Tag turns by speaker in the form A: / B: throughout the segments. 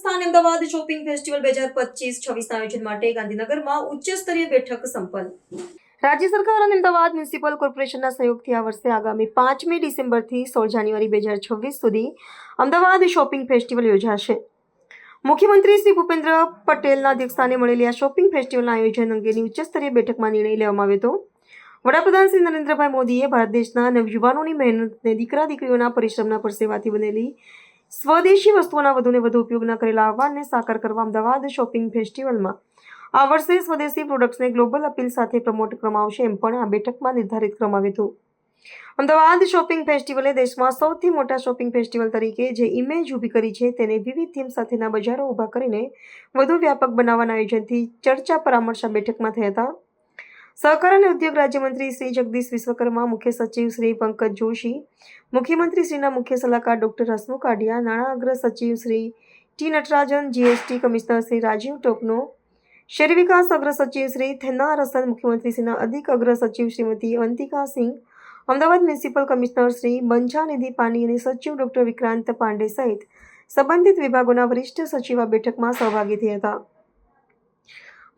A: સ્થાને Ahmedabad shopping festival 2025-26 આયોજન માટે ગાંધીનગરમાં ઉચ્ચ સ્તરીય બેઠક સંપન્ન. રાજ્ય સરકાર અને અમદાવાદ મ્યુનિસિપલ કોર્પોરેશનના સહયોગથી આ વર્ષે આગામી 5મી ડિસેમ્બરથી 16 જાન્યુઆરી 2026 સુધી અમદાવાદ શોપિંગ ફેસ્ટિવલ યોજાશે. મુખ્યમંત્રી શ્રી ભૂપેન્દ્ર પટેલના અધ્યક્ષસ્થાને મળેલી આ શોપિંગ ફેસ્ટિવલના આયોજન અંગેની ઉચ્ચસ્તરીય બેઠકમાં નિર્ણય લેવામાં આવ્યો હતો. વડાપ્રધાન શ્રી નરેન્દ્રભાઈ મોદીએ ભારત દેશના નવયુવાનોની મહેનતને દીકરા દીકરીઓના પરિશ્રમના પરસેવાથી બનેલી સ્વદેશી વસ્તુઓના વધુને વધુ ઉપયોગના કરેલા આહવાનને સાકાર કરવા અમદાવાદ શોપિંગ ફેસ્ટિવલમાં આ વર્ષે સ્વદેશી પ્રોડક્ટ્સને ગ્લોબલ અપીલ સાથે પ્રમોટ કરવામાં આવશે એમ પણ આ બેઠકમાં નિર્ધારિત કરવામાં આવ્યું હતું. અમદાવાદ શોપિંગ ફેસ્ટિવલે દેશમાં સૌથી મોટા શોપિંગ ફેસ્ટિવલ તરીકે જે ઇમેજ ઊભી કરી છે તેને વિવિધ થીમ સાથેના બજારો ઊભા કરીને વધુ વ્યાપક બનાવવાના આયોજનથી ચર્ચા પરામર્શ આ બેઠકમાં થયા હતા. સહકાર અને ઉદ્યોગ રાજ્યમંત્રી શ્રી જગદીશ વિશ્વકર્મા, મુખ્ય સચિવ શ્રી પંકજ જોશી, મુખ્યમંત્રી શ્રીના મુખ્ય સલાહકાર ડોક્ટર હસમુખ આડિયા, નાણાં અગ્ર સચિવ Shri T Natarajan, GST commissioner Shri Rajiv Topno, શહેરી વિકાસ અગ્ર સચિવ શ્રી થેન્નાર હસન, મુખ્યમંત્રી શ્રીના અધિક અગ્ર સચિવ શ્રીમતી અવંતિકા સિંહ, અમદાવાદ મ્યુનિસિપલ કમિશનર શ્રી બંછાનિધિ પાની અને સચિવ ડોક્ટર વિક્રાંત પાંડે સહિત સંબંધિત વિભાગોના વરિષ્ઠ સચિવ આ બેઠકમાં સહભાગી થયા હતા.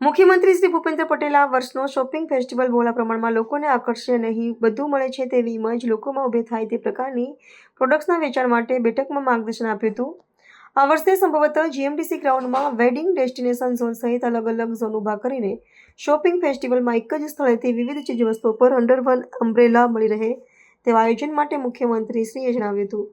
A: મુખ્યમંત્રી શ્રી ભૂપેન્દ્ર પટેલ આ વર્ષનો શોપિંગ ફેસ્ટિવલ બહોળા પ્રમાણમાં લોકોને આકર્ષે અને અહીં બધું મળે છે તેવી ઇમેજ લોકોમાં ઊભી થાય તે પ્રકારની પ્રોડક્ટ્સના વેચાણ માટે બેઠકમાં માર્ગદર્શન આપ્યું હતું. આ વર્ષે સંભવતઃ જીએમડીસી ગ્રાઉન્ડમાં વેડિંગ ડેસ્ટિનેશન ઝોન સહિત અલગ અલગ ઝોન ઊભા કરીને શોપિંગ ફેસ્ટિવલમાં એક જ સ્થળેથી વિવિધ ચીજવસ્તુઓ પર અંડર વન અમ્બ્રેલા મળી રહે તેવા આયોજન માટે મુખ્યમંત્રીશ્રીએ જણાવ્યું હતું.